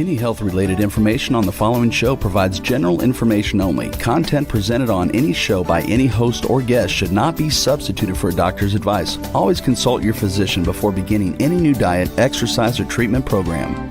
Any health-related information on the following show provides general information only. Content presented on any show by any host or guest should not be substituted for a doctor's advice. Always consult your physician before beginning any new diet, exercise, or treatment program.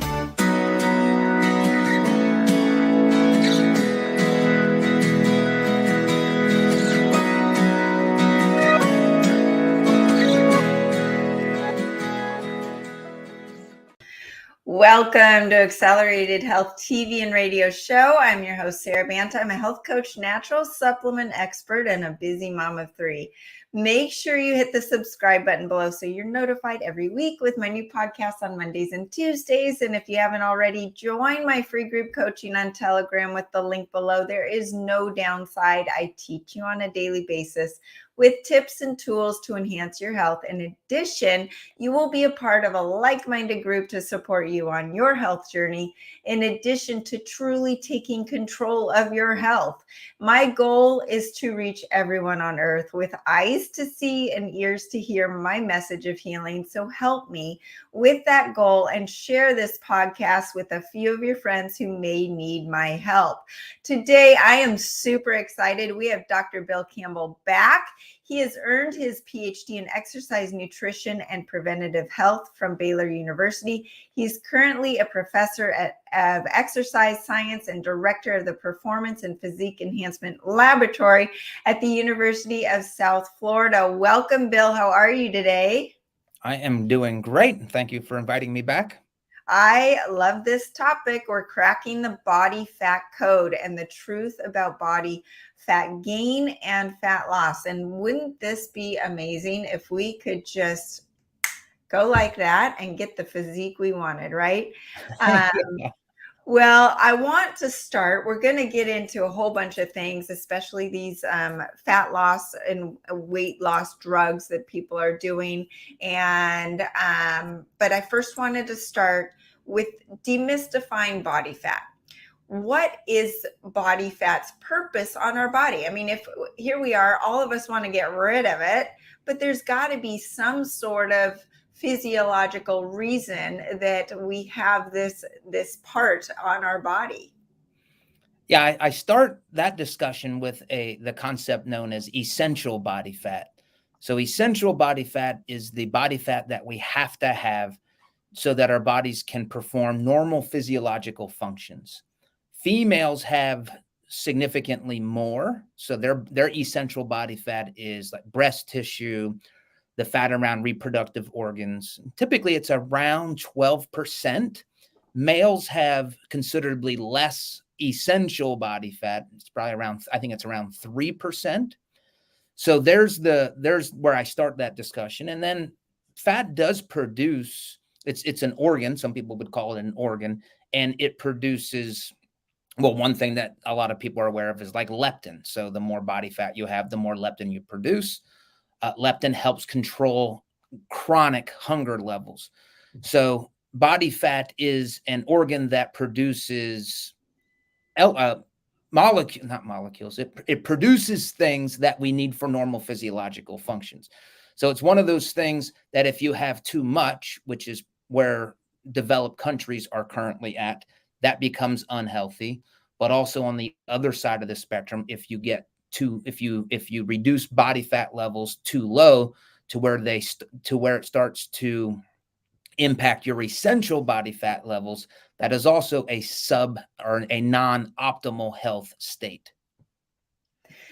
Welcome to Accelerated Health TV and Radio Show. I'm your host, Sara Banta. I'm a health coach, natural supplement expert, and a busy mom of three. Make sure you hit the subscribe button below so you're notified every week with my new podcast on Mondays and Tuesdays. And if you haven't already, join my free group coaching on Telegram with the link below. There is no downside. I teach you on a daily basis with tips and tools to enhance your health. In addition, you will be a part of a like-minded group to support you on your health journey, in addition to truly taking control of your health. My goal is to reach everyone on earth with eyes to see and ears to hear my message of healing. So help me with that goal and share this podcast with a few of your friends who may need my help. Today, I am super excited. We have Dr. Bill Campbell back. He has earned his Ph.D. in exercise nutrition and preventative health from Baylor University. He's currently a professor of exercise science and director of the Performance and Physique Enhancement Laboratory at the University of South Florida. Welcome, Bill. How are you today? I am doing great. Thank you for inviting me back. I love this topic. We're cracking the body fat code and the truth about body fat gain and fat loss. And wouldn't this be amazing if we could just go like that and get the physique we wanted, right? Well, I want to start. We're going to get into a whole bunch of things, especially these fat loss and weight loss drugs that people are doing. And but I first wanted to start with demystifying body fat. What is body fat's purpose on our body? I mean, if here we are, all of us want to get rid of it, but there's got to be some sort of physiological reason that we have this part on our body. Yeah, I start that discussion with the concept known as essential body fat. So essential body fat is the body fat that we have to have so that our bodies can perform normal physiological functions. Females have significantly more. So their essential body fat is like breast tissue, the fat around reproductive organs. Typically, it's around 12%. Males have considerably less essential body fat. It's probably around, I think it's around 3%. So there's where I start that discussion. And then fat does produce, it's an organ. Some people would call it an organ, and it produces, well, one thing that a lot of people are aware of is like leptin. So the more body fat you have, the more leptin you produce. Leptin helps control chronic hunger levels. So body fat is an organ that produces not molecules. It produces things that we need for normal physiological functions. So it's one of those things that if you have too much, which is where developed countries are currently at, that becomes unhealthy. But also on the other side of the spectrum, if you reduce body fat levels too low to where it starts to impact your essential body fat levels, that is also a non-optimal health state.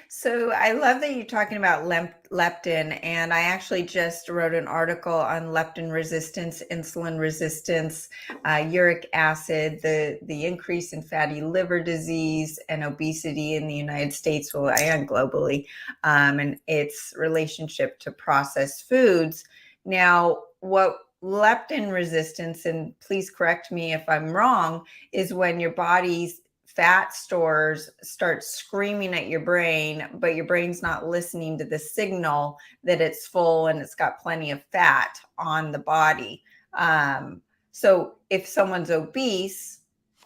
So I love that you're talking about leptin, and I actually just wrote an article on leptin resistance, insulin resistance, uric acid, the increase in fatty liver disease and obesity in the United States, and globally, and its relationship to processed foods. Now, what leptin resistance, and please correct me if I'm wrong, is when your body's fat stores start screaming at your brain, but your brain's not listening to the signal that it's full and it's got plenty of fat on the body. So if someone's obese,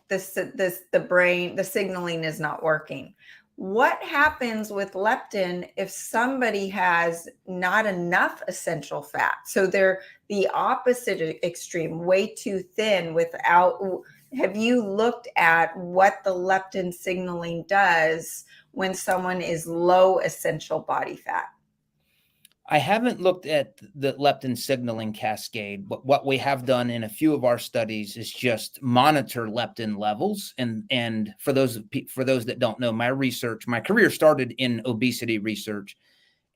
the brain, the signaling is not working. What happens with leptin if somebody has not enough essential fat? So they're the opposite extreme, way too thin without Have you looked at what the leptin signaling does when someone is low essential body fat? I haven't looked at the leptin signaling cascade, but what we have done in a few of our studies is just monitor leptin levels. And for those that don't know, my career started in obesity research,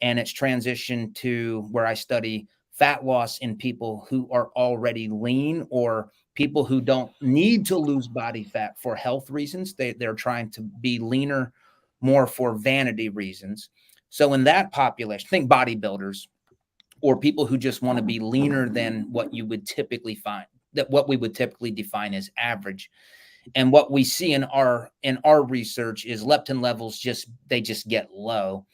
and it's transitioned to where I study fat loss in people who are already lean or people who don't need to lose body fat for health reasons. They're trying to be leaner more for vanity reasons. So in that population, think bodybuilders or people who just want to be leaner than what you would typically find, that what we would typically define as average. And what we see in our research is leptin levels just get low.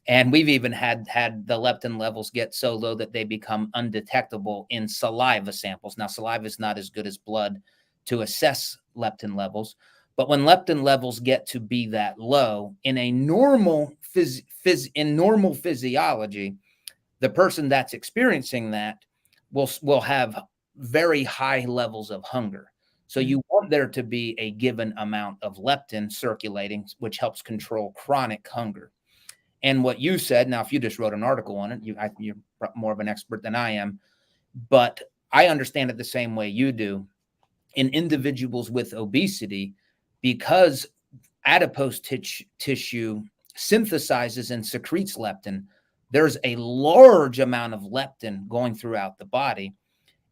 And we've even had the leptin levels get so low that they become undetectable in saliva samples. Now, saliva is not as good as blood to assess leptin levels, but when leptin levels get to be that low in a normal normal physiology, the person that's experiencing that will have very high levels of hunger. So you want there to be a given amount of leptin circulating, which helps control chronic hunger. And what you said, now, if you just wrote an article on it, you're more of an expert than I am, but I understand it the same way you do. In individuals with obesity, because adipose tissue synthesizes and secretes leptin, there's a large amount of leptin going throughout the body.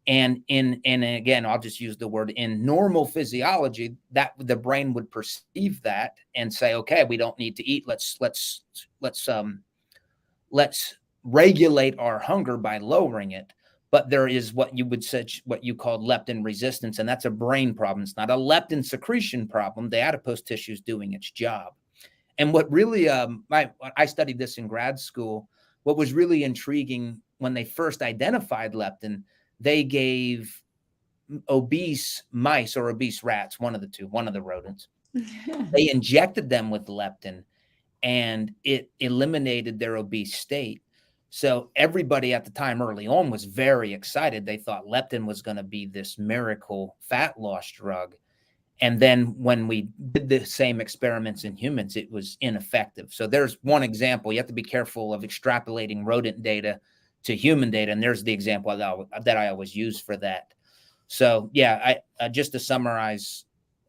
And again, I'll just use the word, in normal physiology, that the brain would perceive that and say, okay, we don't need to eat. Let's regulate our hunger by lowering it. But there is what you call leptin resistance, and that's a brain problem. It's not a leptin secretion problem. The adipose tissue is doing its job. And what really, I studied this in grad school. What was really intriguing when they first identified leptin, they gave obese mice or obese rats, one of the two, one of the rodents. They injected them with leptin, and it eliminated their obese state. So everybody at the time early on was very excited. They thought leptin was going to be this miracle fat loss drug. And then when we did the same experiments in humans, it was ineffective. So there's one example. You have to be careful of extrapolating rodent data to human data. And there's the example that I always use for that. So yeah, just to summarize,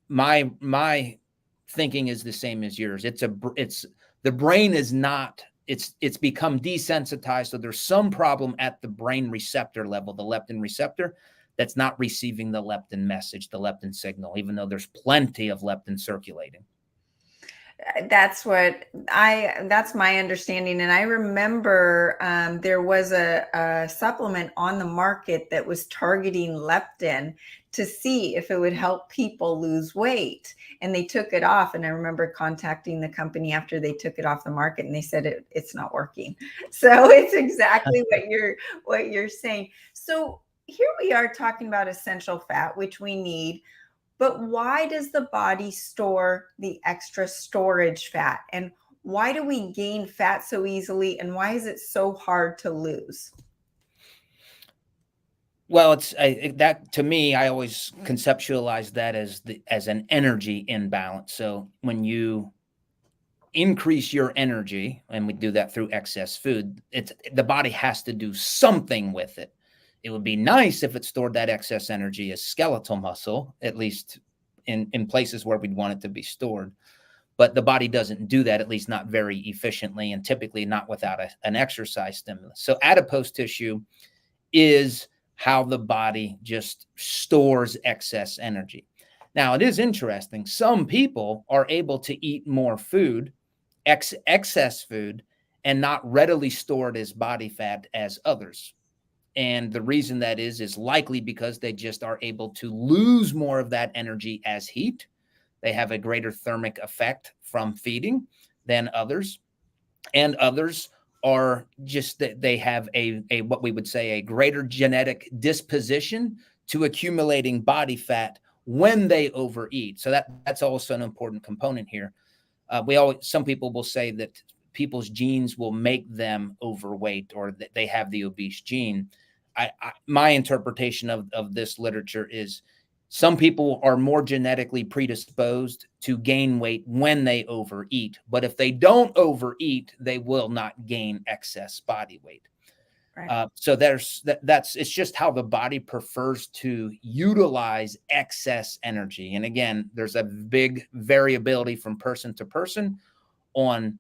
my thinking is the same as yours. The brain is not, it's become desensitized. So there's some problem at the brain receptor level, the leptin receptor, that's not receiving the leptin message, the leptin signal, even though there's plenty of leptin circulating. That's my understanding. And I remember there was a supplement on the market that was targeting leptin to see if it would help people lose weight. And they took it off. And I remember contacting the company after they took it off the market, and they said it's not working. So it's exactly what you're saying. So here we are talking about essential fat, which we need. But why does the body store the extra storage fat? And why do we gain fat so easily? And why is it so hard to lose? Well, that to me, I always conceptualize that as an energy imbalance. So when you increase your energy, and we do that through excess food, the body has to do something with it. It would be nice if it stored that excess energy as skeletal muscle, at least in places where we'd want it to be stored. But the body doesn't do that, at least not very efficiently, and typically not without an exercise stimulus. So adipose tissue is how the body just stores excess energy. Now, it is interesting. Some people are able to eat more food, excess food, and not readily stored as body fat as others. And the reason that is likely because they just are able to lose more of that energy as heat. They have a greater thermic effect from feeding than others. And others are just that they have a what we would say a greater genetic disposition to accumulating body fat when they overeat. So that's also an important component here. Some people will say that people's genes will make them overweight, or that they have the obese gene. My interpretation of this literature is Some people are more genetically predisposed to gain weight when they overeat, but if they don't overeat, they will not gain excess body weight. Right. So it's just how the body prefers to utilize excess energy. And again, there's a big variability from person to person on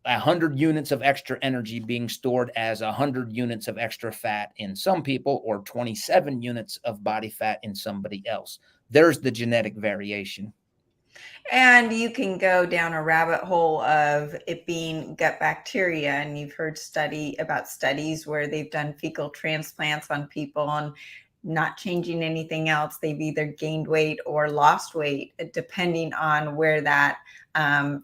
100 units of extra energy being stored as 100 units of extra fat in some people, or 27 units of body fat in somebody else. There's the genetic variation. And you can go down a rabbit hole of it being gut bacteria. And you've heard about studies where they've done fecal transplants on people and not changing anything else. They've either gained weight or lost weight, depending on where that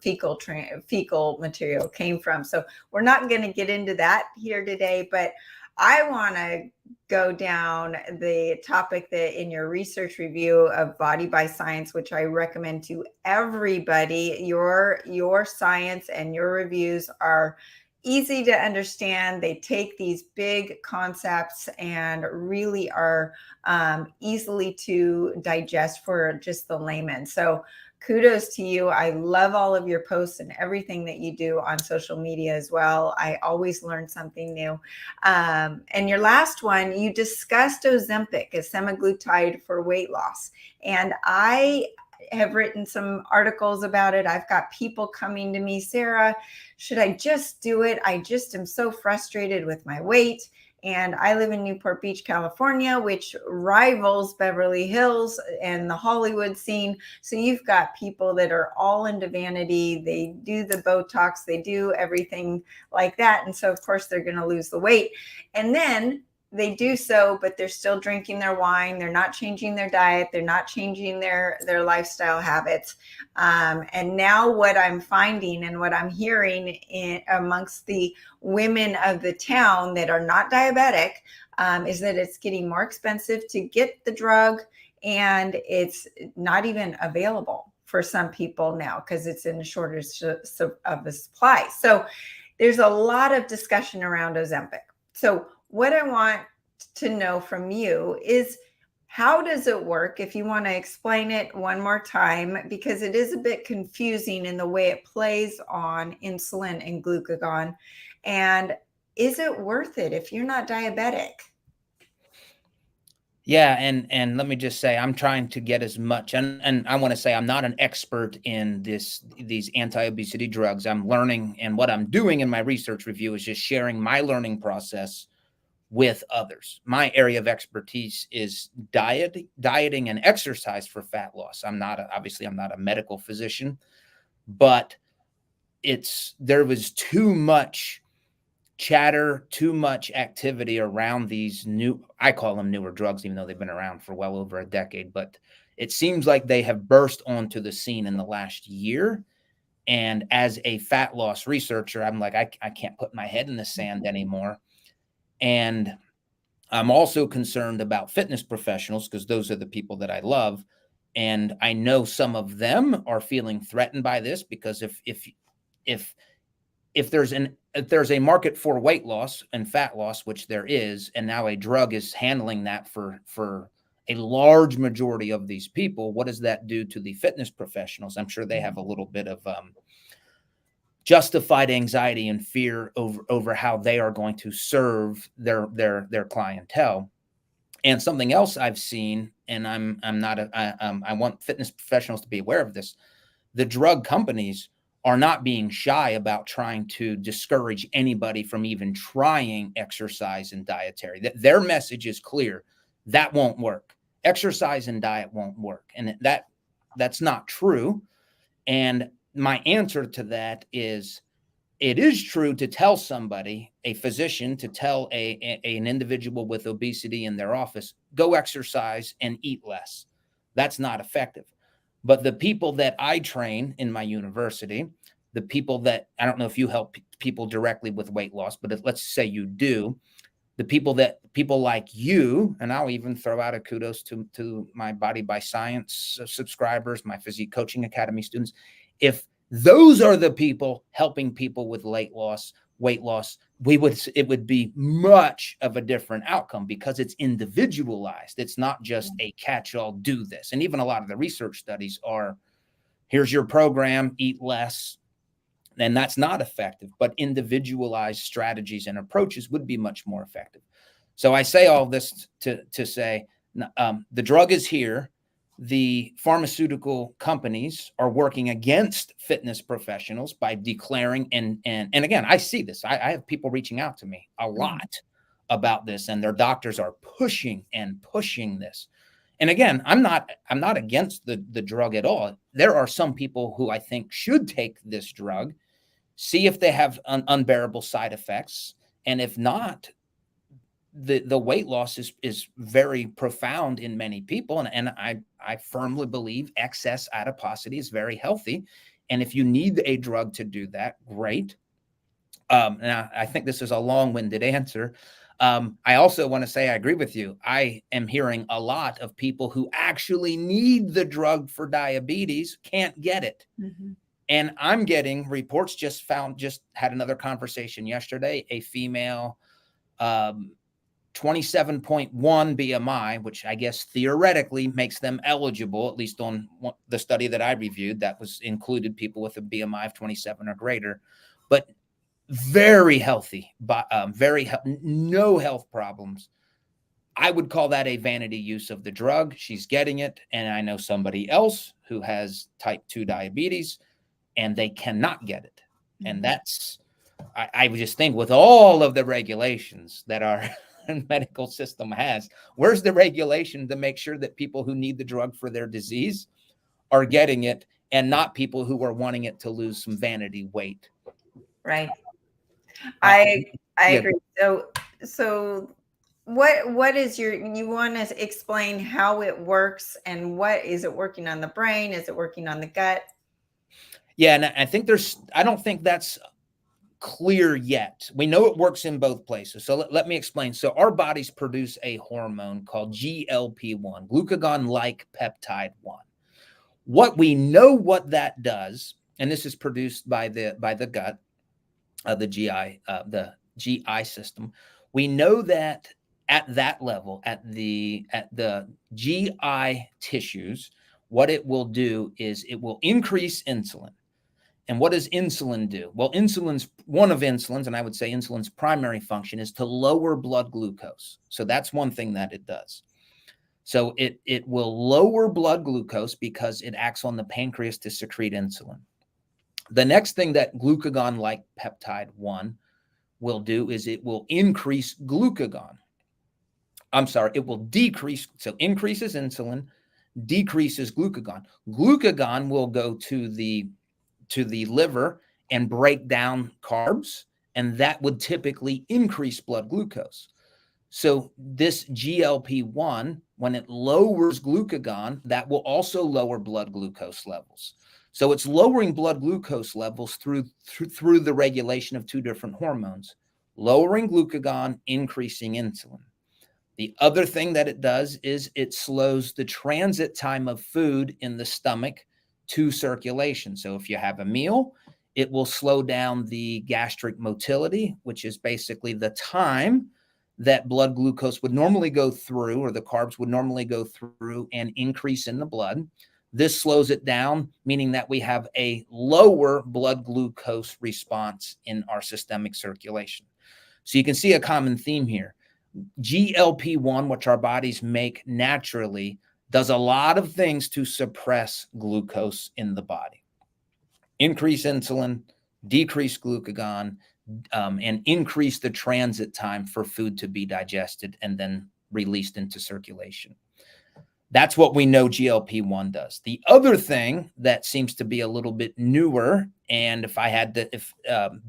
fecal material came from. So we're not going to get into that here today, but I want to go down the topic that in your research review of Body by Science, which I recommend to everybody. Your science and your reviews are easy to understand. They take these big concepts and really are easily to digest for just the layman. So kudos to you. I love all of your posts and everything that you do on social media as well. I always learn something new. And your last one, you discussed Ozempic, a semaglutide for weight loss. And I have written some articles about it. I've got people coming to me, Sara, should I just do it? I just am so frustrated with my weight. And I live in Newport Beach, California, which rivals Beverly Hills and the Hollywood scene. So you've got people that are all into vanity. They do the Botox, they do everything like that. And so, of course, they're going to lose the weight. And then they do so, but they're still drinking their wine. They're not changing their diet. They're not changing their lifestyle habits. And now what I'm finding and what I'm hearing amongst the women of the town that are not diabetic is that it's getting more expensive to get the drug, and it's not even available for some people now because it's in a shortage of the supply. So there's a lot of discussion around Ozempic. So what I want to know from you is, how does it work? If you want to explain it one more time, because it is a bit confusing in the way it plays on insulin and glucagon. And is it worth it if you're not diabetic? Yeah, and let me just say, I'm trying to get as much, and I want to say I'm not an expert in these anti-obesity drugs. I'm learning, and what I'm doing in my research review is just sharing my learning process with others. My area of expertise is dieting and exercise for fat loss. Obviously I'm not a medical physician, but there was too much chatter, too much activity around these I call them newer drugs, even though they've been around for well over a decade, but it seems like they have burst onto the scene in the last year. And as a fat loss researcher, I'm like, I can't put my head in the sand anymore. And I'm also concerned about fitness professionals, because those are the people that I love. And I know some of them are feeling threatened by this, because if there's a market for weight loss and fat loss, which there is, and now a drug is handling that for a large majority of these people, what does that do to the fitness professionals? I'm sure they have a little bit of justified anxiety and fear over how they are going to serve their clientele. And something else I've seen, and I want fitness professionals to be aware of this. The drug companies are not being shy about trying to discourage anybody from even trying exercise and dietary. Their message is clear. That won't work. Exercise and diet won't work. And that's not true. And my answer to that is, it is true to tell somebody, a physician, to tell an individual with obesity in their office, go exercise and eat less. That's not effective. But the people that I train in my university, the people that, I don't know if you help people directly with weight loss, but let's say you do, people like you, and I'll even throw out a kudos to my Body by Science subscribers, my Physique Coaching Academy students. If those are the people helping people with weight loss, weight loss, it would be much of a different outcome because it's individualized. It's not just a catch-all, do this. And even a lot of the research studies are, here's your program, eat less. And that's not effective, but individualized strategies and approaches would be much more effective. So I say all this to say the drug is here. The pharmaceutical companies are working against fitness professionals by declaring, and again, I see this. I have people reaching out to me a lot about this, and their doctors are pushing this. And again, I'm not against the drug at all. There are some people who I think should take this drug, see if they have unbearable side effects, and if not, the weight loss is very profound in many people. And I firmly believe excess adiposity is very healthy. And if you need a drug to do that, great. Now, I think this is a long-winded answer. I also want to say I agree with you. I am hearing a lot of people who actually need the drug for diabetes can't get it. Mm-hmm. And I'm getting reports, just had another conversation yesterday, a female 27.1 BMI, which I guess theoretically makes them eligible, at least on the study that I reviewed, that was included people with a BMI of 27 or greater, but very healthy, no health problems. I would call that a vanity use of the drug. She's getting it. And I know somebody else who has type 2 diabetes and they cannot get it. Mm-hmm. And that's, I would just think with all of the regulations that our medical system has, where's the regulation to make sure that people who need the drug for their disease are getting it and not people who are wanting it to lose some vanity weight? Right. I agree. So what is you want to explain how it works and what is it working on the brain? Is it working on the gut? Yeah. And I don't think that's clear yet. We know it works in both places. So let me explain. So our bodies produce a hormone called GLP-1, glucagon-like peptide 1. What we know what that does, and this is produced by the gut, the GI system. We know that at that level, at the GI tissues, what it will do is it will increase insulin. And what does insulin do? Well, one of insulin's, and I would say insulin's primary function is to lower blood glucose. So that's one thing that it does. So it will lower blood glucose because it acts on the pancreas to secrete insulin. The next thing that glucagon-like peptide 1 will do is it will increase glucagon. I'm sorry, it will decrease. So increases insulin, decreases glucagon. Glucagon will go to the liver and break down carbs, and that would typically increase blood glucose. So this GLP-1, when it lowers glucagon, that will also lower blood glucose levels. So it's lowering blood glucose levels through the regulation of two different hormones, lowering glucagon, increasing insulin. The other thing that it does is it slows the transit time of food in the stomach to circulation. So if you have a meal, it will slow down the gastric motility, which is basically the time that blood glucose would normally go through, or the carbs would normally go through and increase in the blood. This slows it down, meaning that we have a lower blood glucose response in our systemic circulation. So you can see a common theme here. GLP-1, which our bodies make naturally, does a lot of things to suppress glucose in the body. Increase insulin, decrease glucagon, and increase the transit time for food to be digested and then released into circulation. That's what we know GLP-1 does. The other thing that seems to be a little bit newer, and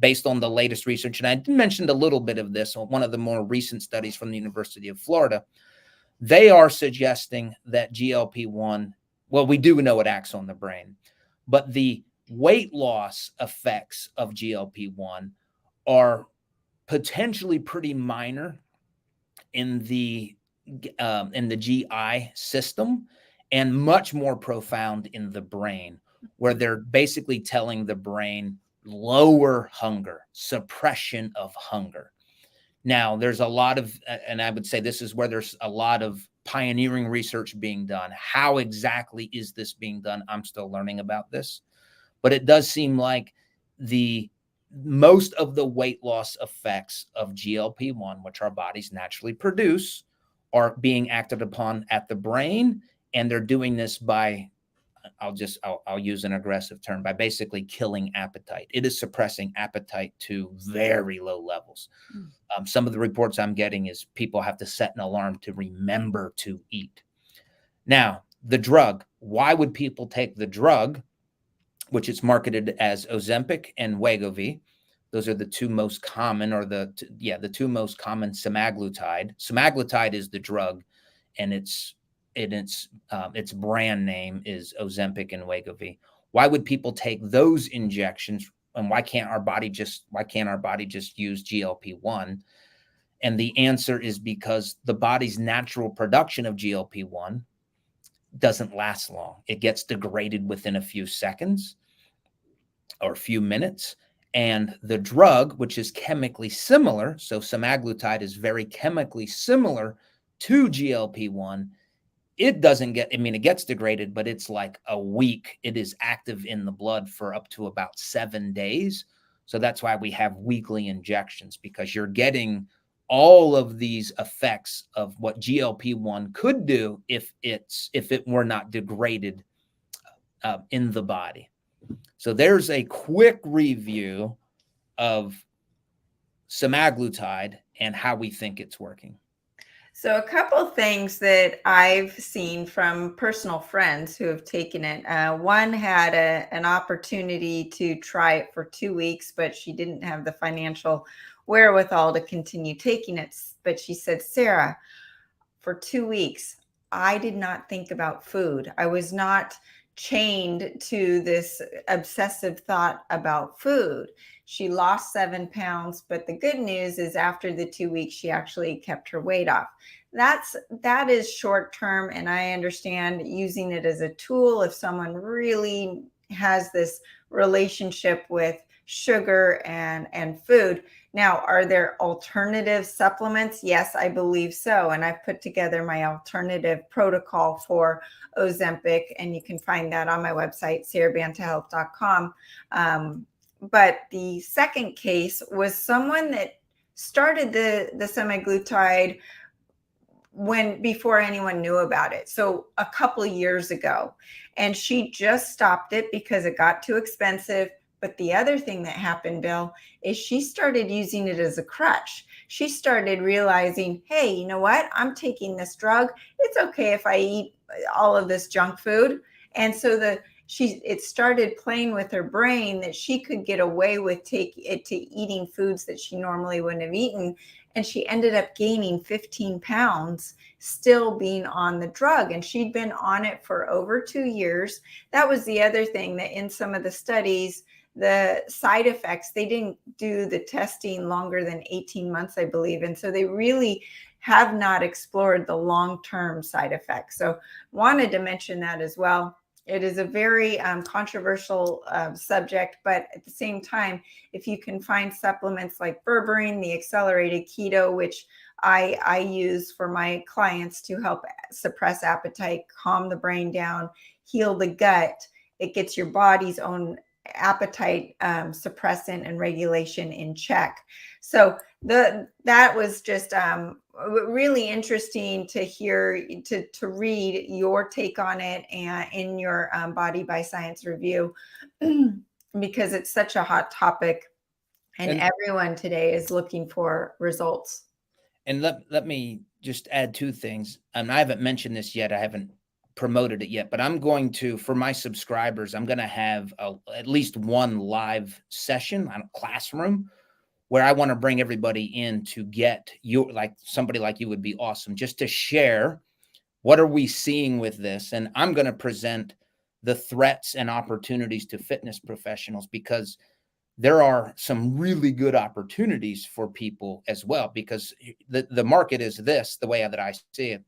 based on the latest research, and I mentioned a little bit of this on one of the more recent studies from the University of Florida, they are suggesting that GLP-1, well, we do know it acts on the brain, but the weight loss effects of GLP-1 are potentially pretty minor in the GI system and much more profound in the brain, where they're basically telling the brain lower hunger, suppression of hunger. Now, there's a lot of, and I would say this is where there's a lot of pioneering research being done. How exactly is this being done? I'm still learning about this, but it does seem like most of the weight loss effects of GLP-1, which our bodies naturally produce, are being acted upon at the brain, and they're doing this by, I'll use an aggressive term, by basically killing appetite. It is suppressing appetite to very low levels. Some of the reports I'm getting is people have to set an alarm to remember to eat. Now, the drug, why would people take the drug, which is marketed as Ozempic and Wegovy? Those are the two most common, or the two most common semaglutide. Semaglutide is the drug, and its brand name is Ozempic and Wegovy. Why would people take those injections, and why can't our body just use GLP-1? And the answer is because the body's natural production of GLP-1 doesn't last long. It gets degraded within a few seconds or a few minutes. And the drug, which is chemically similar, so semaglutide is very chemically similar to GLP-1, it doesn't get, it gets degraded, but it's like a week. It is active in the blood for up to about 7 days. So that's why we have weekly injections, because you're getting all of these effects of what GLP-1 could do if it were not degraded in the body. So there's a quick review of semaglutide and how we think it's working. So a couple things that I've seen from personal friends who have taken it. One had an opportunity to try it for 2 weeks, but she didn't have the financial wherewithal to continue taking it. But she said, Sara, for 2 weeks, I did not think about food. I was not chained to this obsessive thought about food. She lost 7 pounds, but the good news is after the 2 weeks, she actually kept her weight off. That is short term, and I understand using it as a tool if someone really has this relationship with sugar and food. Now, are there alternative supplements? Yes, I believe so. And I've put together my alternative protocol for Ozempic, and you can find that on my website, sarabantahealth.com. But the second case was someone that started the semaglutide before anyone knew about it. So a couple of years ago, and she just stopped it because it got too expensive. But the other thing that happened, Bill, is she started using it as a crutch. She started realizing, hey, you know what? I'm taking this drug. It's okay if I eat all of this junk food. And so it started playing with her brain that she could get away with eating foods that she normally wouldn't have eaten. And she ended up gaining 15 pounds, still being on the drug. And she'd been on it for over 2 years. That was the other thing, that in some of the studies, the side effects, they didn't do the testing longer than 18 months, I believe. And so they really have not explored the long-term side effects. So wanted to mention that as well. It is a very controversial subject, but at the same time, if you can find supplements like berberine, the accelerated keto, which I use for my clients to help suppress appetite, calm the brain down, heal the gut, it gets your body's own appetite suppressant and regulation in check. So that was just really interesting to hear, to read your take on it and in your Body by Science review, because it's such a hot topic and everyone today is looking for results. And let me just add 2 things. I haven't mentioned this yet. I haven't promoted it yet, but I'm going to, for my subscribers, I'm going to have at least one live session on a classroom where I want to bring everybody in to get somebody like you would be awesome, just to share what are we seeing with this. And I'm going to present the threats and opportunities to fitness professionals, because there are some really good opportunities for people as well, because the market is this, the way that I see it.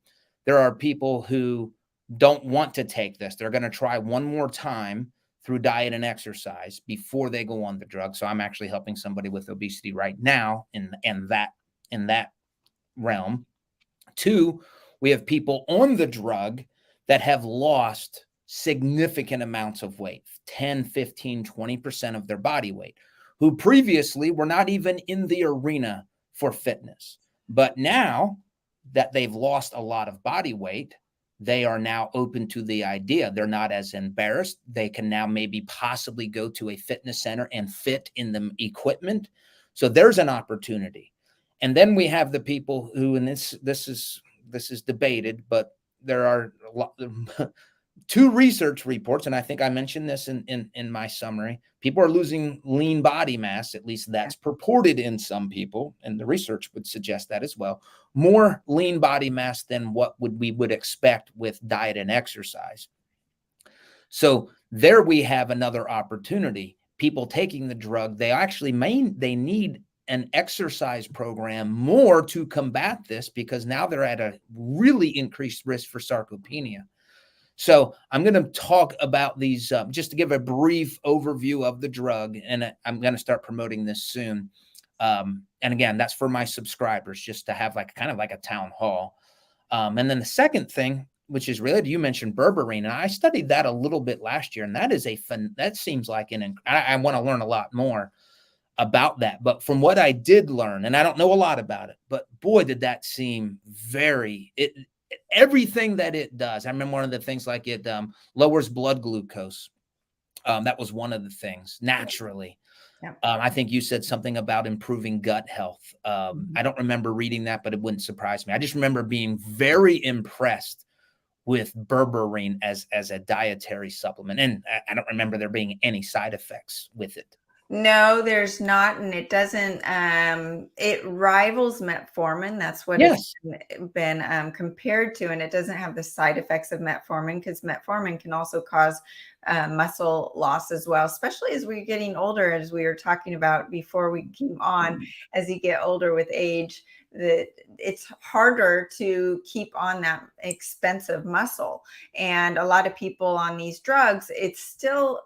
There are people who don't want to take this. They're going to try one more time through diet and exercise before they go on the drug. So I'm actually helping somebody with obesity right now in that realm. 2, we have people on the drug that have lost significant amounts of weight, 10, 15, 20% of their body weight, who previously were not even in the arena for fitness. But now that they've lost a lot of body weight, they are now open to the idea. They're not as embarrassed. They can now maybe possibly go to a fitness center and fit in the equipment. So there's an opportunity. And then we have the people who, and this is debated, but there are a lot, 2 research reports, and I think I mentioned this in my summary. People are losing lean body mass, at least that's purported in some people, and the research would suggest that as well. More lean body mass than what we would expect with diet and exercise. So there we have another opportunity. People taking the drug, they need an exercise program more to combat this, because now they're at a really increased risk for sarcopenia. So I'm going to talk about these just to give a brief overview of the drug, and I'm going to start promoting this soon. And again, that's for my subscribers, just to have kind of like a town hall. And then the second thing, which is related, you mentioned berberine, and I studied that a little bit last year, and that seems like I want to learn a lot more about that. But from what I did learn, and I don't know a lot about it, but boy, did that seem everything that it does. I remember one of the things, like it lowers blood glucose. That was one of the things naturally. Yeah. I think you said something about improving gut health. I don't remember reading that, but it wouldn't surprise me. I just remember being very impressed with berberine as a dietary supplement. And I don't remember there being any side effects with it. No, there's not, and it doesn't. It rivals metformin. That's what Yes. it's been compared to, and it doesn't have the side effects of metformin, because metformin can also cause muscle loss as well, especially as we're getting older, as we were talking about before we came on. As you get older with age, that it's harder to keep on that expensive muscle, and a lot of people on these drugs, it's still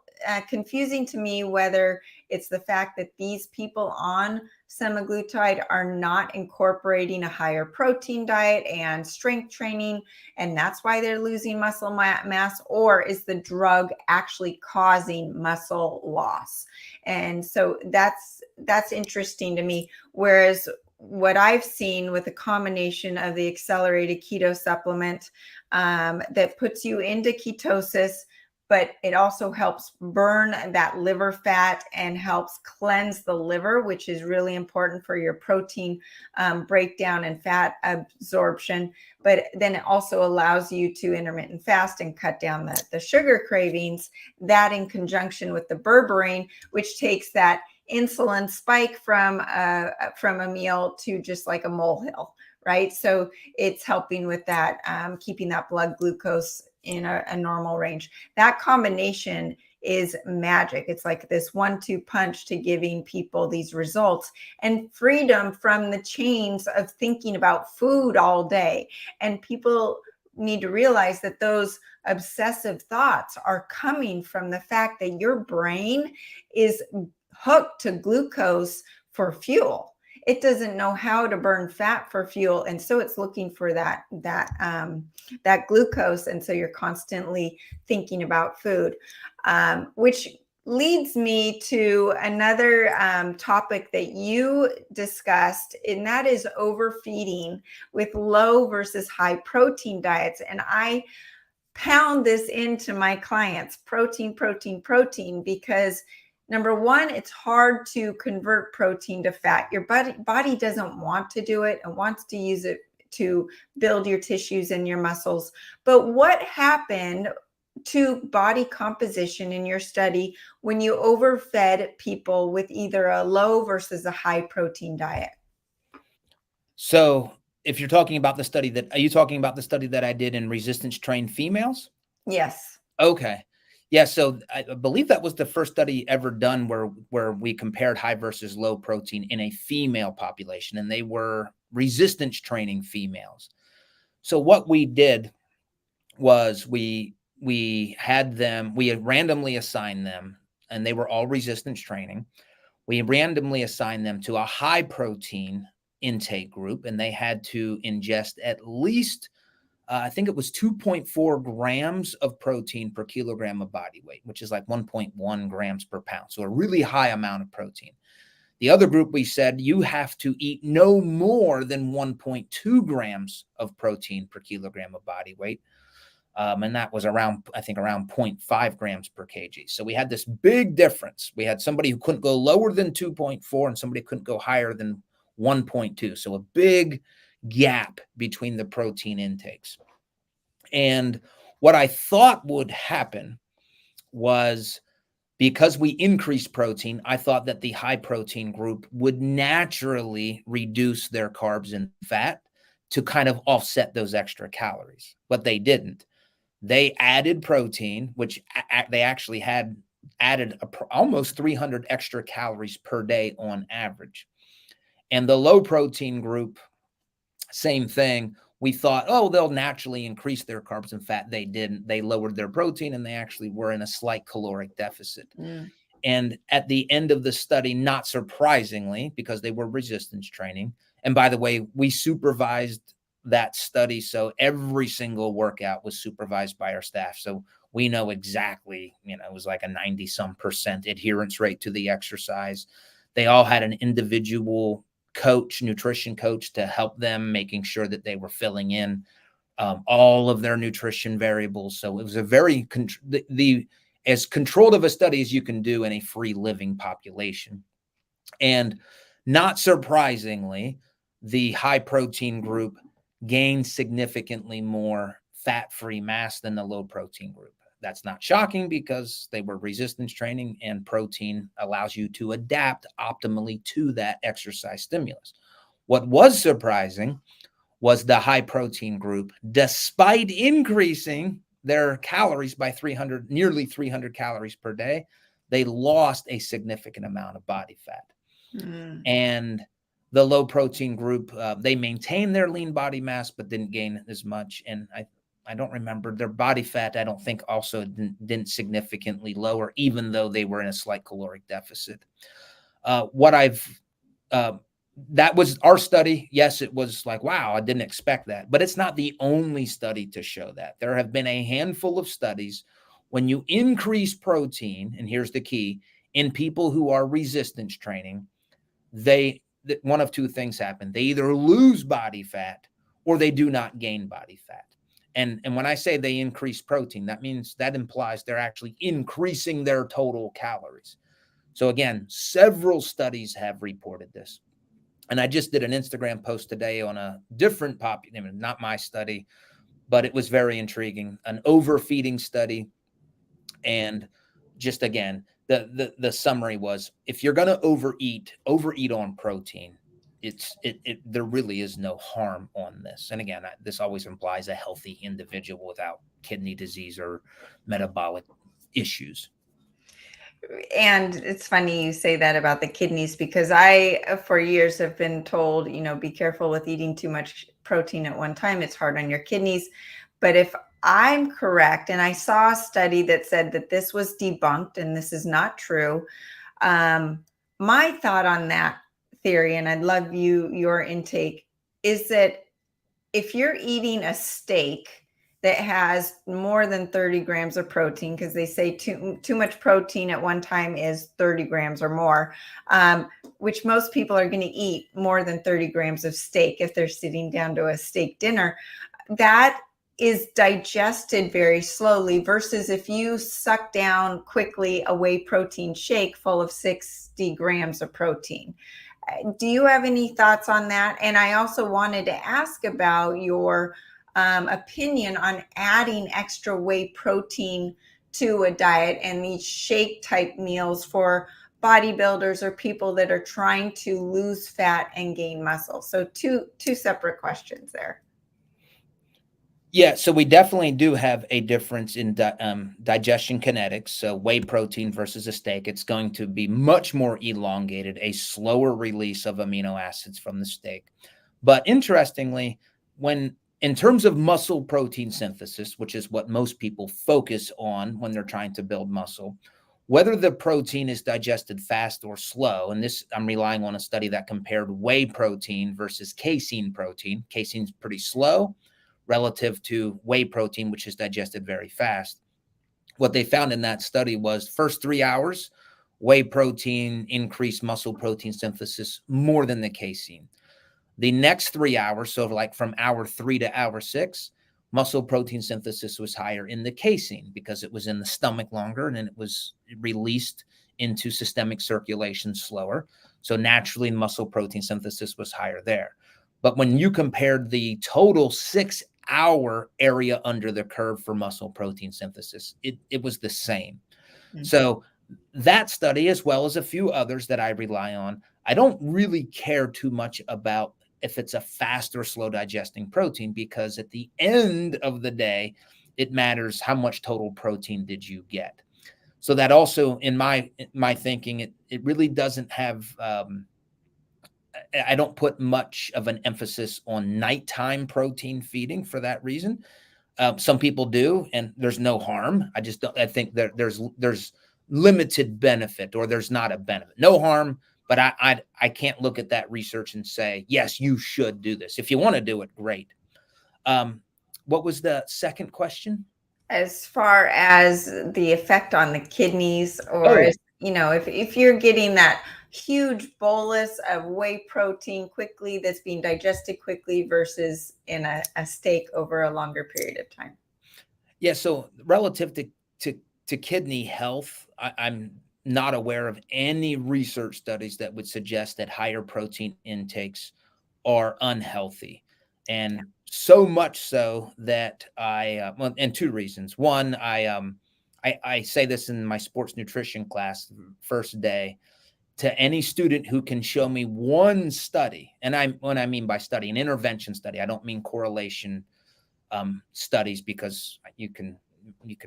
confusing to me whether it's the fact that these people on semaglutide are not incorporating a higher protein diet and strength training, and that's why they're losing muscle mass, or is the drug actually causing muscle loss? And so that's interesting to me. Whereas what I've seen with a combination of the accelerated keto supplement that puts you into ketosis, but it also helps burn that liver fat and helps cleanse the liver, which is really important for your protein breakdown and fat absorption. But then it also allows you to intermittent fast and cut down the sugar cravings. That in conjunction with the berberine, which takes that insulin spike from a meal to just like a molehill, right? So it's helping with that, keeping that blood glucose in a normal range. That combination is magic. It's like this 1-2 punch to giving people these results and freedom from the chains of thinking about food all day. And people need to realize that those obsessive thoughts are coming from the fact that your brain is hooked to glucose for fuel. It doesn't know how to burn fat for fuel, and so it's looking for that glucose, and so you're constantly thinking about food, which leads me to another topic that you discussed, and that is overfeeding with low versus high protein diets. And I pound this into my clients: protein, protein, protein, because number one, it's hard to convert protein to fat. Your body doesn't want to do it and wants to use it to build your tissues and your muscles. But what happened to body composition in your study when you overfed people with either a low versus a high protein diet? So if you're talking about are you talking about the study that I did in resistance trained females? Yes. Okay. Yeah, so I believe that was the first study ever done where we compared high versus low protein in a female population, and they were resistance training females. So what we did was we had randomly assigned them, and they were all resistance training. We randomly assigned them to a high protein intake group, and they had to ingest at least, I think it was 2.4 grams of protein per kilogram of body weight, which is like 1.1 grams per pound. So a really high amount of protein. The other group, we said, you have to eat no more than 1.2 grams of protein per kilogram of body weight. And that was around 0.5 grams per kg. So we had this big difference. We had somebody who couldn't go lower than 2.4 and somebody couldn't go higher than 1.2. So a big gap between the protein intakes. And what I thought would happen was, because we increased protein, I thought that the high protein group would naturally reduce their carbs and fat to kind of offset those extra calories, but they didn't. They added protein, which they actually had added almost 300 extra calories per day on average. And the low protein group, same thing. We thought, oh, they'll naturally increase their carbs and fat. They didn't. They lowered their protein, and they actually were in a slight caloric deficit. And at the end of the study, not surprisingly, because they were resistance training, and by the way, we supervised that study. So every single workout was supervised by our staff. So we know exactly, it was like a 90-some% adherence rate to the exercise. They all had an individual coach, nutrition coach, to help them, making sure that they were filling in all of their nutrition variables. So it was a very, as controlled of a study as you can do in a free living population. And not surprisingly, the high protein group gained significantly more fat-free mass than the low protein group. That's not shocking because they were resistance training, and protein allows you to adapt optimally to that exercise stimulus. What was surprising was the high protein group, despite increasing their calories by nearly 300 calories per day, they lost a significant amount of body fat. And the low protein group, they maintained their lean body mass, but didn't gain as much. And I don't remember their body fat. I don't think also didn't significantly lower, even though they were in a slight caloric deficit. That was our study. Yes, it was like, wow, I didn't expect that. But it's not the only study to show that. There have been a handful of studies when you increase protein, and here's the key, in people who are resistance training, one of two things happen. They either lose body fat or they do not gain body fat. And when I say they increase protein, that implies they're actually increasing their total calories. So again, several studies have reported this. And I just did an Instagram post today on a different not my study, but it was very intriguing, an overfeeding study. And just again, the summary was, if you're going to overeat on protein, there really is no harm on this. And again, this always implies a healthy individual without kidney disease or metabolic issues. And it's funny you say that about the kidneys, because I, for years, have been told, be careful with eating too much protein at one time. It's hard on your kidneys. But if I'm correct, and I saw a study that said that this was debunked and this is not true, my thought on that theory, and I'd love your intake, is that if you're eating a steak that has more than 30 grams of protein, because they say too much protein at one time is 30 grams or more, which most people are going to eat more than 30 grams of steak if they're sitting down to a steak dinner, that is digested very slowly, versus if you suck down quickly a whey protein shake full of 60 grams of protein. Do you have any thoughts on that? And I also wanted to ask about your opinion on adding extra whey protein to a diet and these shake type meals for bodybuilders or people that are trying to lose fat and gain muscle. So two separate questions there. Yeah, so we definitely do have a difference in digestion kinetics. So whey protein versus a steak, it's going to be much more elongated, a slower release of amino acids from the steak. But interestingly, when in terms of muscle protein synthesis, which is what most people focus on when they're trying to build muscle, whether the protein is digested fast or slow, and this I'm relying on a study that compared whey protein versus casein protein. Casein's pretty slow relative to whey protein, which is digested very fast. What they found in that study was first 3 hours, whey protein increased muscle protein synthesis more than the casein. The next 3 hours, so like from hour 3 to hour 6, muscle protein synthesis was higher in the casein because it was in the stomach longer and it was released into systemic circulation slower. So naturally, muscle protein synthesis was higher there. But when you compared the total 6-hour area under the curve for muscle protein synthesis, it was the same. Mm-hmm. So that study, as well as a few others that I rely on, I don't really care too much about if it's a fast or slow digesting protein, because at the end of the day, it matters how much total protein did you get. So that also, in my thinking, it really doesn't have, I don't put much of an emphasis on nighttime protein feeding for that reason. Some people do, and there's no harm. I just don't, I think there's limited benefit, or there's not a benefit, no harm. But I can't look at that research and say, yes, you should do this. If you want to do it, great. What was the second question? As far as the effect on the kidneys, or if you're getting that huge bolus of whey protein quickly that's being digested quickly versus in a steak over a longer period of time. Yeah. So relative to kidney health, I'm not aware of any research studies that would suggest that higher protein intakes are unhealthy. And so much so that well, and two reasons. One, I say this in my sports nutrition class first day to any student who can show me one study. And when I mean by study, an intervention study, I don't mean correlation studies, because you can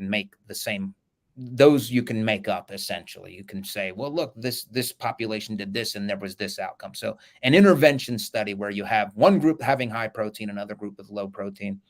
make the same. Those you can make up essentially. You can say, well, look, this population did this and there was this outcome. So an intervention study where you have one group having high protein, another group with low protein.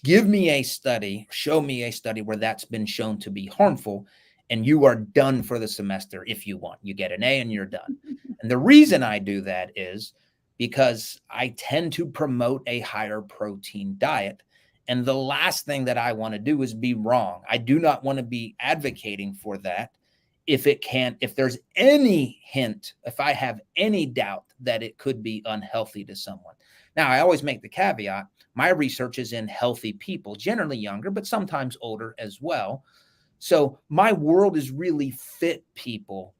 Give me a study, show me a study where that's been shown to be harmful, and you are done for the semester if you want. You get an A and you're done. And the reason I do that is because I tend to promote a higher protein diet. And the last thing that I want to do is be wrong. I do not want to be advocating for that if there's any hint, if I have any doubt that it could be unhealthy to someone. Now, I always make the caveat, my research is in healthy people, generally younger, but sometimes older as well. So my world is really fit people.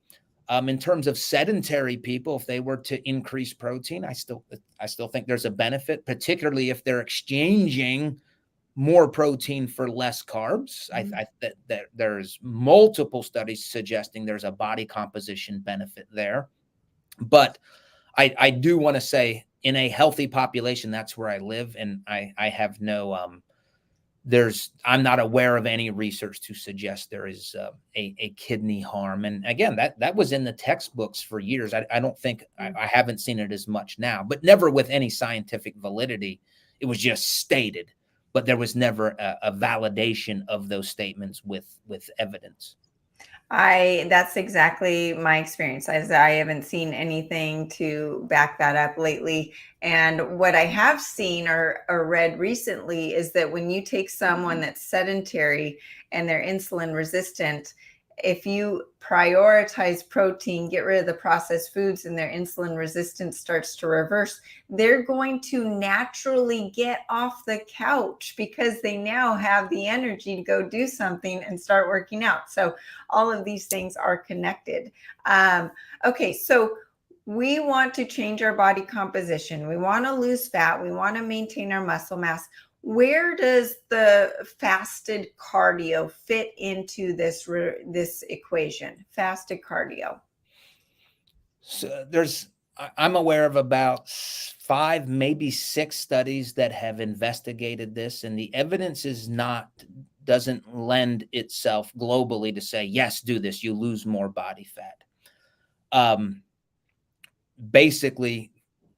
In terms of sedentary people, if they were to increase protein, I still think there's a benefit, particularly if they're exchanging more protein for less carbs. Mm-hmm. That there's multiple studies suggesting there's a body composition benefit there. But I do want to say, in a healthy population, that's where I live, and I have no I'm not aware of any research to suggest there is a kidney harm. And again, that was in the textbooks for years. I don't think I haven't seen it as much now, but never with any scientific validity. It was just stated, but there was never a validation of those statements with evidence. That's exactly my experience, as I haven't seen anything to back that up lately. And what I have seen or read recently is that when you take someone that's sedentary and they're insulin resistant, if you prioritize protein, get rid of the processed foods, and their insulin resistance starts to reverse, they're going to naturally get off the couch because they now have the energy to go do something and start working out. So all of these things are connected. Okay, so we want to change our body composition. We want to lose fat. We want to maintain our muscle mass. Where does the fasted cardio fit into this equation? Fasted cardio. So I'm aware of about 5, maybe 6 studies that have investigated this, and the evidence doesn't lend itself globally to say, yes, do this, you lose more body fat. Basically,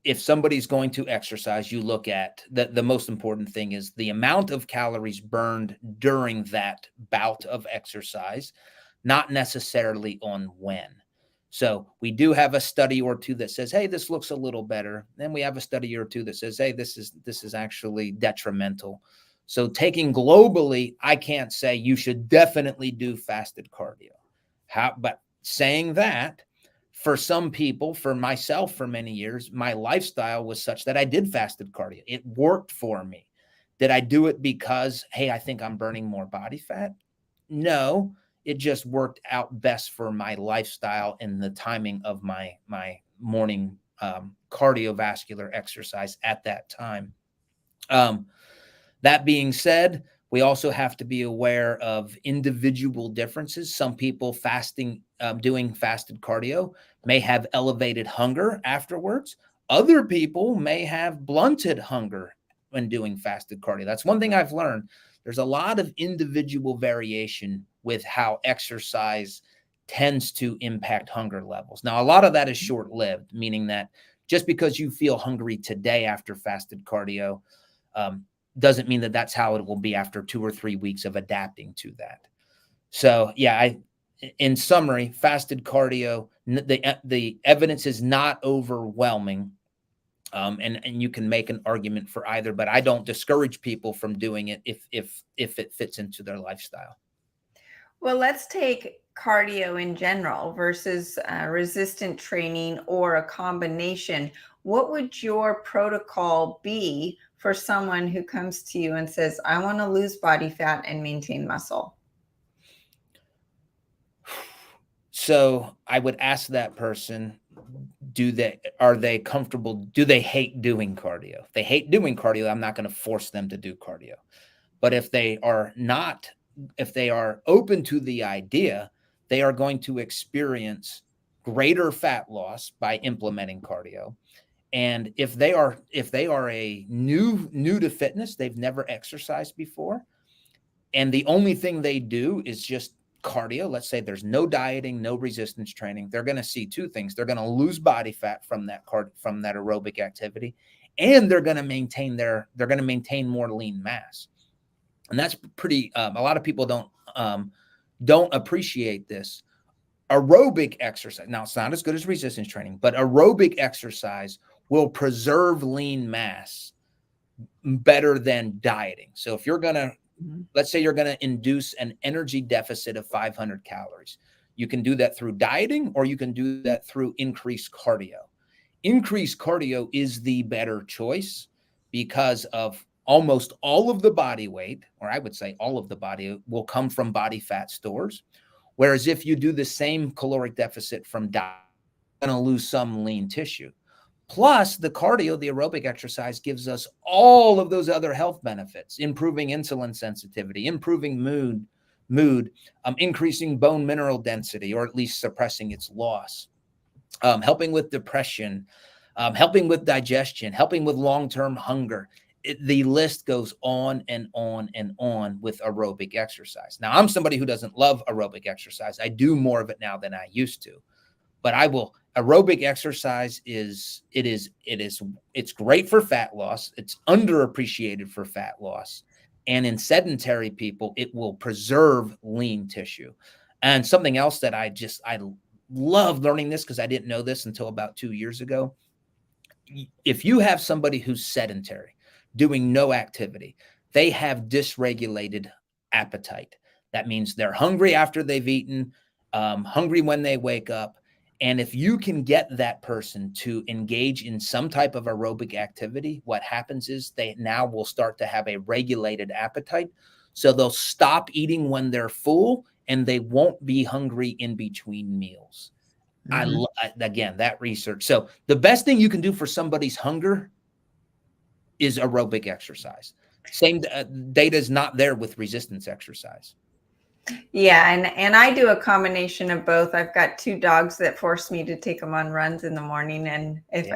if somebody's going to exercise, you look at the most important thing is the amount of calories burned during that bout of exercise, not necessarily on when. So we do have a study or two that says, hey, this looks a little better. Then we have a study or two that says, hey, this is actually detrimental. So taking globally, I can't say you should definitely do fasted cardio. But saying that, for some people, for myself, for many years, my lifestyle was such that I did fasted cardio. It worked for me. Did I do it because, hey, I think I'm burning more body fat? No, it just worked out best for my lifestyle and the timing of my morning cardiovascular exercise at that time. That being said, we also have to be aware of individual differences. Some people doing fasted cardio may have elevated hunger afterwards. Other people may have blunted hunger when doing fasted cardio. That's one thing I've learned. There's a lot of individual variation with how exercise tends to impact hunger levels. Now, a lot of that is short-lived, meaning that just because you feel hungry today after fasted cardio, doesn't mean that that's how it will be after 2 or 3 weeks of adapting to that. So yeah, in summary, fasted cardio, the evidence is not overwhelming. And you can make an argument for either, but I don't discourage people from doing it if it fits into their lifestyle. Well, let's take cardio in general versus resistant training or a combination. What would your protocol be for someone who comes to you and says, I want to lose body fat and maintain muscle? So I would ask that person, are they comfortable? Do they hate doing cardio? If they hate doing cardio, I'm not going to force them to do cardio. But if they are open to the idea, they are going to experience greater fat loss by implementing cardio. And if they are a new to fitness, they've never exercised before, and the only thing they do is just cardio, let's say there's no dieting, no resistance training, they're going to see two things. They're going to lose body fat from that aerobic activity, and they're going to maintain more lean mass. And that's pretty, a lot of people don't appreciate this. Aerobic exercise, now it's not as good as resistance training, but aerobic exercise will preserve lean mass better than dieting. So if you're going to, let's say you're going to induce an energy deficit of 500 calories, you can do that through dieting, or you can do that through increased cardio. Increased cardio is the better choice because of almost all of the body weight, or I would say all of the body will come from body fat stores. Whereas if you do the same caloric deficit from diet, you're going to lose some lean tissue. Plus, the cardio, the aerobic exercise, gives us all of those other health benefits: improving insulin sensitivity, improving mood, increasing bone mineral density, or at least suppressing its loss, helping with depression, helping with digestion, helping with long-term hunger. The list goes on and on and on with aerobic exercise. Now, I'm somebody who doesn't love aerobic exercise. I do more of it now than I used to, but aerobic exercise it's great for fat loss. It's underappreciated for fat loss. And in sedentary people, it will preserve lean tissue. And something else that I love learning this, because I didn't know this until about 2 years ago. If you have somebody who's sedentary, doing no activity, they have dysregulated appetite. That means they're hungry after they've eaten, hungry when they wake up. And if you can get that person to engage in some type of aerobic activity, what happens is they now will start to have a regulated appetite. So they'll stop eating when they're full, and they won't be hungry in between meals. Again, that research. So the best thing you can do for somebody's hunger is aerobic exercise. Same data is not there with resistance exercise. Yeah, and I do a combination of both. I've got 2 dogs that force me to take them on runs in the morning, and if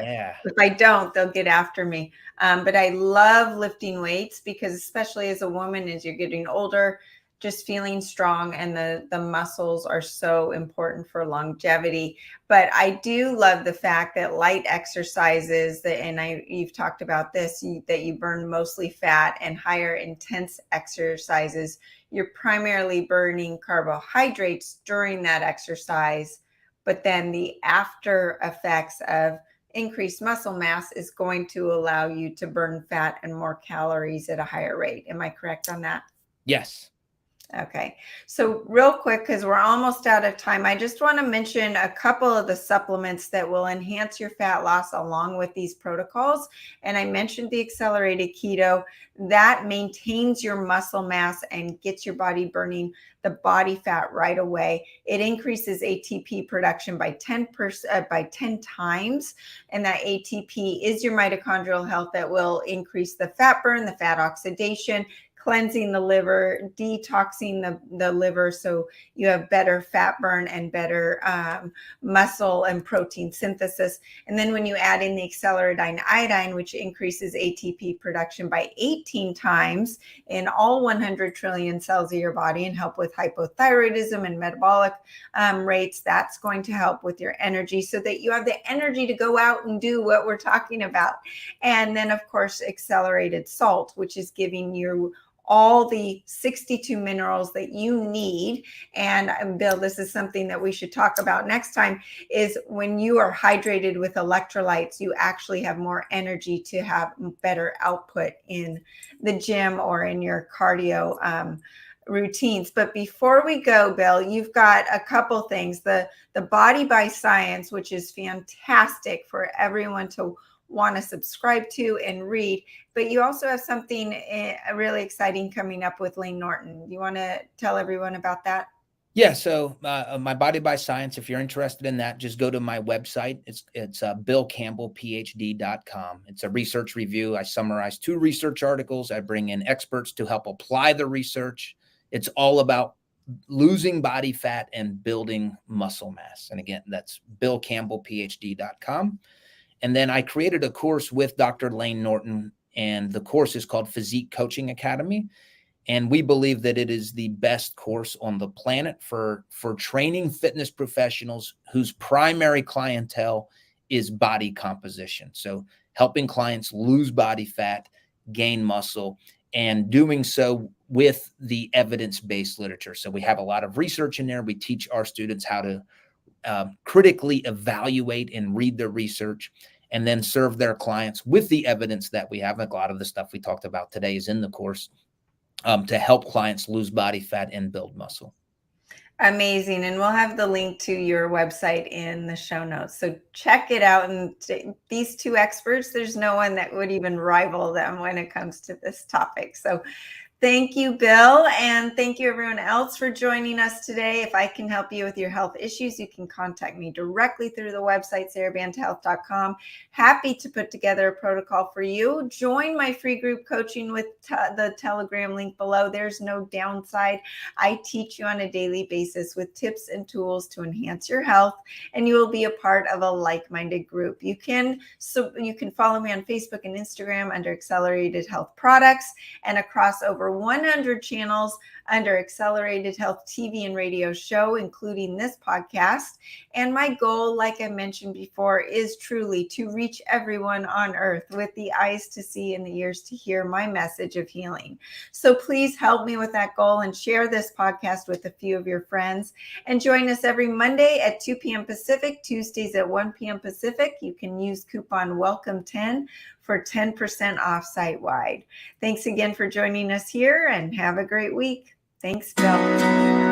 I don't, they'll get after me. But I love lifting weights because, especially as a woman, as you're getting older, just feeling strong, and the muscles are so important for longevity. But I do love the fact that light exercises, you've talked about this, that you burn mostly fat, and higher intense exercises, you're primarily burning carbohydrates during that exercise, but then the after effects of increased muscle mass is going to allow you to burn fat and more calories at a higher rate. Am I correct on that? Yes. Okay. So real quick, because we're almost out of time, I just want to mention a couple of the supplements that will enhance your fat loss along with these protocols. And I mentioned the accelerated keto that maintains your muscle mass and gets your body burning the body fat right away. It increases ATP production by 10 times. And that ATP is your mitochondrial health that will increase the fat burn, the fat oxidation, cleansing the liver, detoxing the liver, so you have better fat burn and better muscle and protein synthesis. And then when you add in the accelerated iodine, which increases ATP production by 18 times in all 100 trillion cells of your body and help with hypothyroidism and metabolic rates, that's going to help with your energy so that you have the energy to go out and do what we're talking about. And then, of course, accelerated salt, which is giving you all the 62 minerals that you need. And Bill, this is something that we should talk about next time, is when you are hydrated with electrolytes, you actually have more energy to have better output in the gym or in your cardio routines. But before we go, Bill, you've got a couple things. The Body by Science, which is fantastic for everyone to want to subscribe to and read, but you also have something really exciting coming up with Layne Norton. You want to tell everyone about that? Yeah. So my Body by Science, if you're interested in that, just go to my website. It's Ph.D.com. It's a research review. I summarize 2 research articles. I bring in experts to help apply the research. It's all about losing body fat and building muscle mass. And again, that's Ph.D.com. And then I created a course with Dr. Layne Norton, and the course is called Physique Coaching Academy. And we believe that it is the best course on the planet for training fitness professionals whose primary clientele is body composition. So helping clients lose body fat, gain muscle, and doing so with the evidence-based literature. So we have a lot of research in there. We teach our students how to critically evaluate and read the research, and then serve their clients with the evidence that we have. A lot of the stuff we talked about today is in the course to help clients lose body fat and build muscle. Amazing. And we'll have the link to your website in the show notes. So check it out. And these 2 experts, there's no one that would even rival them when it comes to this topic. So thank you, Bill. And thank you, everyone else, for joining us today. If I can help you with your health issues, you can contact me directly through the website, SaraBantaHealth.com. Happy to put together a protocol for you. Join my free group coaching with the Telegram link below. There's no downside. I teach you on a daily basis with tips and tools to enhance your health, and you will be a part of a like-minded group. You can follow me on Facebook and Instagram under Accelerated Health Products, and across over 100 channels under Accelerated Health TV and radio show, including this podcast. And my goal, like I mentioned before, is truly to reach everyone on earth with the eyes to see and the ears to hear my message of healing. So please help me with that goal and share this podcast with a few of your friends. And join us every Monday at 2 p.m. Pacific, Tuesdays at 1 p.m. Pacific. You can use coupon WELCOME10 for 10% off site-wide. Thanks again for joining us here, and have a great week. Thanks, Bill.